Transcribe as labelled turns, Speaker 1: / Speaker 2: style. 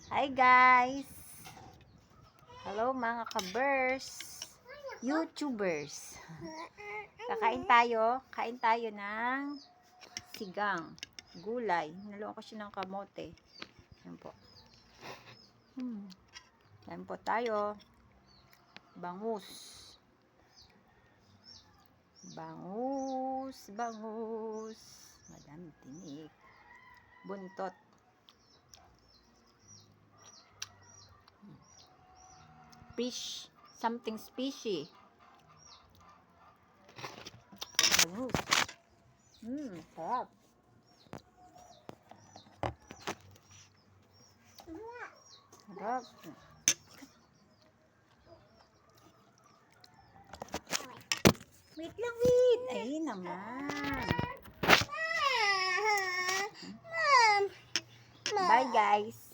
Speaker 1: Hi guys! Hello mga kabers, YouTubers. Kain tayo ng sigang, gulay. Naluan ko siya ng kamote. Yan po. Yan po tayo. Bangus. Bangus. Madami tinik. Buntot. Fish, something fishy. Bangus. Sarap. Sarap. Wait lang, wait. Ay naman. Bye guys.